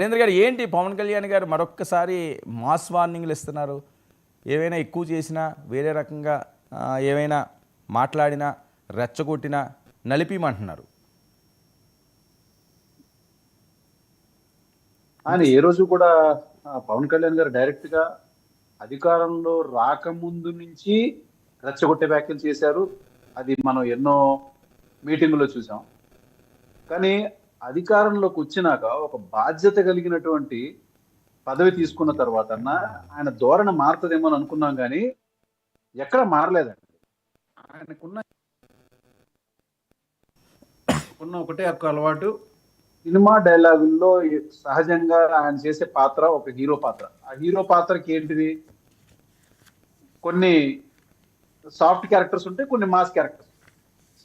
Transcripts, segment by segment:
నరేంద్ర గారు, ఏంటి పవన్ కళ్యాణ్ గారు మరొక్కసారి మాస్ వార్నింగ్లు ఇస్తున్నారు? ఏవైనా ఎక్కువ చేసినా, వేరే రకంగా ఏవైనా మాట్లాడినా, రెచ్చగొట్టినా నలిపిమంటున్నారు. ఆయన ఏ రోజు కూడా పవన్ కళ్యాణ్ గారు డైరెక్ట్ గా అధికారంలో రాకముందు నుంచి రెచ్చగొట్టే వ్యాఖ్యలు చేశారు. అది మనం ఎన్నో మీటింగుల్లో చూసాం. కానీ అధికారంలోకి వచ్చినాక ఒక బాధ్యత కలిగినటువంటి పదవి తీసుకున్న తర్వాత ఆయన ధోరణి మారుతుందేమో అని అనుకున్నాం, కానీ ఎక్కడ మారలేదండి. ఆయనకున్న ఒకటే ఒక అలవాటు, సినిమా డైలాగుల్లో సహజంగా ఆయన చేసే పాత్ర ఒక హీరో పాత్ర. ఆ హీరో పాత్రకి ఏంటిది, కొన్ని సాఫ్ట్ క్యారెక్టర్స్ ఉంటాయి, కొన్ని మాస్ క్యారెక్టర్స్.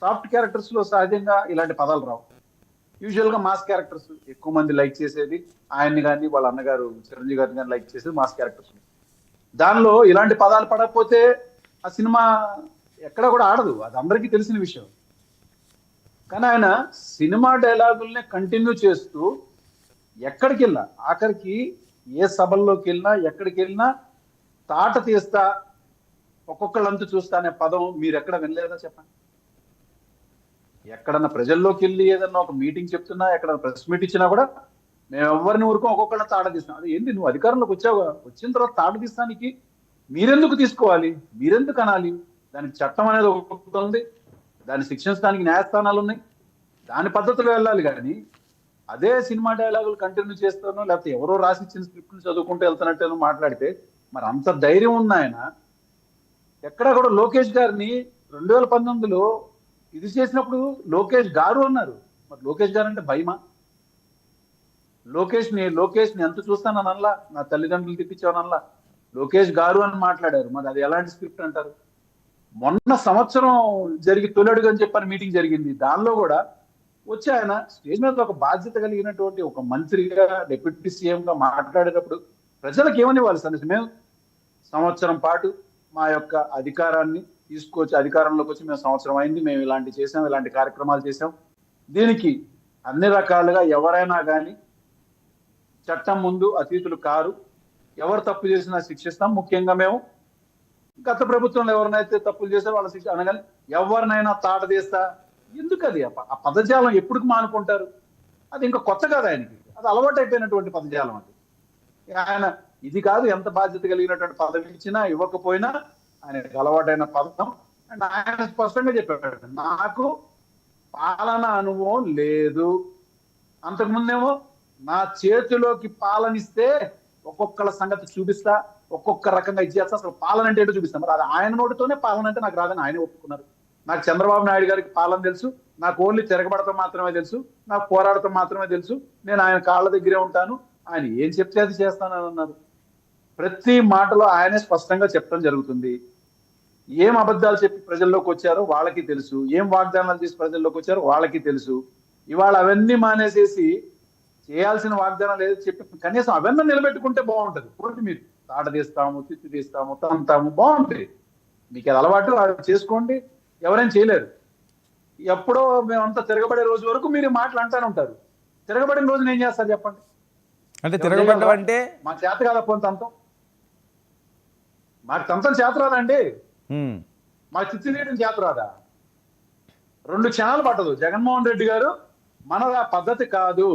సాఫ్ట్ క్యారెక్టర్స్ లో సహజంగా ఇలాంటి పదాలు రావు. యూజువల్ గా మాస్ క్యారెక్టర్స్ ఎక్కువ మంది లైక్ చేసేది, ఆయన్ని కానీ వాళ్ళ అన్నగారు చిరంజీవి గారిని కానీ లైక్ చేసేది మాస్ క్యారెక్టర్స్. దానిలో ఇలాంటి పదాలు పడకపోతే ఆ సినిమా ఎక్కడ కూడా ఆడదు, అది అందరికీ తెలిసిన విషయం. కానీ ఆయన సినిమా డైలాగుల్ని కంటిన్యూ చేస్తూ ఎక్కడికి వెళ్ళినా, ఆఖరికి ఏ సభల్లోకి వెళ్ళినా ఎక్కడికి వెళ్ళినా తాట తీస్తా, ఒక్కొక్కళ్ళంతా చూస్తా అనే పదం మీరు ఎక్కడ వినలేదా చెప్పండి? ఎక్కడన్నా ప్రజల్లోకి వెళ్ళి ఏదన్నా ఒక మీటింగ్ చెప్తున్నా, ఎక్కడన్నా ప్రెస్ మీట్ ఇచ్చినా కూడా మేము ఎవరిని ఊరుకో ఒక్కొక్కళ్ళని తాట తీస్తాం. అది ఏంటి, నువ్వు అధికారంలోకి వచ్చావు, వచ్చిన తర్వాత తాట తీస్తానికి మీరెందుకు తీసుకోవాలి, మీరెందుకు అనాలి? దానికి చట్టం అనేది ఒకటి ఉంది, దాన్ని శిక్షించడానికి న్యాయస్థానాలు ఉన్నాయి, దాని పద్ధతిలో వెళ్ళాలి. కానీ అదే సినిమా డైలాగులు కంటిన్యూ చేస్తానో, లేకపోతే ఎవరో రాసి ఇచ్చిన స్క్రిప్ట్ చదువుకుంటూ వెళ్తున్నట్టు మాట్లాడితే మరి అంత ధైర్యం ఉంది ఆయన. ఎక్కడ కూడా లోకేష్ గారిని 2019లో ఇది చేసినప్పుడు లోకేష్ గారు అన్నారు. మరి లోకేష్ గారు అంటే భయమా? లోకేష్ ని ఎంత చూస్తాననల్లా, నా తల్లిదండ్రులు తిప్పించానల్లా, లోకేష్ గారు అని మాట్లాడారు. మరి అది ఎలాంటి స్క్రిప్ట్ అంటారు? మొన్న సంవత్సరం తొలడుగు అని చెప్పని మీటింగ్ జరిగింది. దానిలో కూడా వచ్చి ఆయన స్టేజ్ మీద ఒక బాధ్యత కలిగినటువంటి ఒక మంత్రిగా, డిప్యూటీ సీఎం గా మాట్లాడేటప్పుడు ప్రజలకు ఏమని ఇవ్వాలి సార్? మేము సంవత్సరం పాటు మా యొక్క అధికారాన్ని తీసుకొచ్చి, అధికారంలోకి వచ్చి మేము సంవత్సరం అయింది, మేము ఇలాంటి చేసాం, ఇలాంటి కార్యక్రమాలు చేసాం, దీనికి అన్ని రకాలుగా ఎవరైనా కానీ చట్టం ముందు అతీతులు కారు, ఎవరు తప్పు చేసినా శిక్షిస్తాం. ముఖ్యంగా మేము గత ప్రభుత్వంలో ఎవరినైతే తప్పులు చేశారో వాళ్ళ శిక్ష అనగానే ఎవరినైనా తాట తీస్తా, ఎందుకు అది? ఆ పదజాలం ఎప్పుడు మానుకుంటారు? అది ఇంకా కొత్త కాదు ఆయనకి, అది అలవాటు అయిపోయినటువంటి పదజాలం. అది ఆయన ఇది కాదు, ఎంత బాధ్యత కలిగినటువంటి పదవి ఇచ్చినా ఇవ్వకపోయినా ఆయనకు అలవాటైన పదం. అండ్ ఆయన స్పష్టంగా చెప్పాడు, నాకు పాలన అనుభవం లేదు. అంతకుముందేమో నా చేతిలోకి పాలనిస్తే ఒక్కొక్కళ్ళ సంగతి చూపిస్తా, ఒక్కొక్క రకంగా ఇచ్చేస్తా, అసలు పాలన అంటే ఏంటో చూపిస్తాం. మరి అది ఆయన నోటితోనే పాలన అంటే నాకు రాదని ఆయన ఒప్పుకున్నారు. నాకు చంద్రబాబు నాయుడు గారికి పాలన తెలుసు, నాకు ఓన్లీ తిరగబడటం మాత్రమే తెలుసు, నాకు పోరాడటం మాత్రమే తెలుసు, నేను ఆయన కాళ్ళ దగ్గరే ఉంటాను, ఆయన ఏం చెప్తే అది చేస్తానని అన్నారు. ప్రతి మాటలో ఆయనే స్పష్టంగా చెప్పడం జరుగుతుంది. ఏం అబద్ధాలు చెప్పి ప్రజల్లోకి వచ్చారో వాళ్ళకి తెలుసు, ఏం వాగ్దానాలు చేసి ప్రజల్లోకి వచ్చారో వాళ్ళకి తెలుసు. ఇవాళ అవన్నీ మానేసేసి చేయాల్సిన వాగ్దానాలు ఏదో చెప్పి కనీసం అవన్నీ నిలబెట్టుకుంటే బాగుంటది. పోటీ మీరు తాట తీస్తాము, తిత్తి తీస్తాము, తంతాము, బాగుంటుంది. మీకు అది అలవాటు, అది చేసుకోండి, ఎవరైనా చేయలేరు. ఎప్పుడో మేమంతా తిరగబడే రోజు వరకు మీరు మాటలు అంటానే ఉంటారు. తిరగబడిన రోజున ఏం చేస్తారు చెప్పండి? అంటే తిరగబడ్డం అంటే మా చేత కాదా పోనీ తంతం? మాకు తంతం చేత రాదండి, మాకు చిత్తి తీయడం చేత రాదా? 2 క్షణాలు పట్టదు. జగన్మోహన్ రెడ్డి గారు మనది ఆ పద్ధతి కాదు,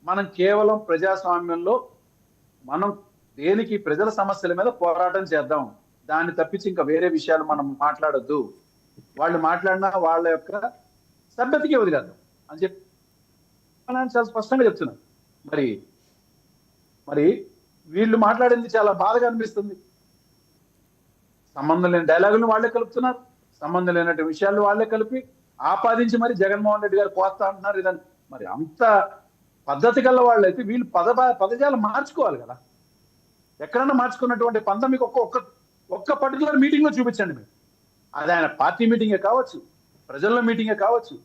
మనం కేవలం ప్రజాస్వామ్యంలో మనం దేనికి ప్రజల సమస్యల మీద పోరాటం చేద్దాం, దాన్ని తప్పించి ఇంకా వేరే విషయాలు మనం మాట్లాడొద్దు, వాళ్ళు మాట్లాడినా వాళ్ళ యొక్క సభ్యతకి వదిలేద్దాం అని చెప్పి చాలా స్పష్టంగా చెప్తున్నారు. మరి వీళ్ళు మాట్లాడింది చాలా బాధగా అనిపిస్తుంది. సంబంధం లేని డైలాగులను వాళ్ళే కలుపుతున్నారు, సంబంధం లేనటువంటి విషయాలు వాళ్ళే కలిపి ఆపాదించి మరి జగన్మోహన్ రెడ్డి గారు కోస్తా అంటున్నారు. ఇదని మరి అంత పద్ధతి గల వాళ్ళైతే వీళ్ళు పదజాలం మార్చుకోవాలి కదా. ఎక్కడన్నా మార్చుకున్నటువంటి పంతం మీకు ఒక్క పర్టికులర్ మీటింగ్ లో చూపించండి మీరు. అది ఆయన పార్టీ మీటింగే కావచ్చు, ప్రజల్లో మీటింగే కావచ్చు,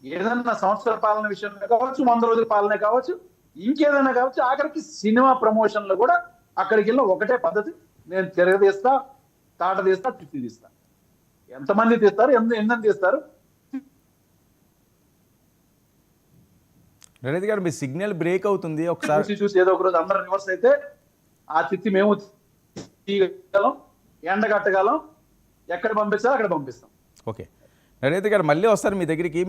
ఏదన్నా సంవత్సర పాలన విషయంలో కావచ్చు, 100 రోజుల పాలన కావచ్చు, ఇంకేదైనా కావచ్చు, ఆఖరికి సినిమా ప్రమోషన్లో కూడా అక్కడికి వెళ్ళిన ఒకటే పద్ధతి, నేను తిరగదీస్తా, తాట తీస్తా, తిత్తి తీస్తా. ఎంతమంది తీస్తారు, ఎన్ని తీస్తారు? రణిత్ గారు మీ సిగ్నల్ బ్రేక్ అవుతుంది ఒకసారి. చూసి చూసి ఏదో ఒక రోజు అందరం రివర్స్ అయితే ఆ తిత్తి మేము తీయగలం, ఎండగట్టగలం, ఎక్కడ పంపించాలో అక్కడ పంపిస్తాం. ఓకే రణిత్ గారు మళ్ళీ వస్తారు మీ దగ్గరికి.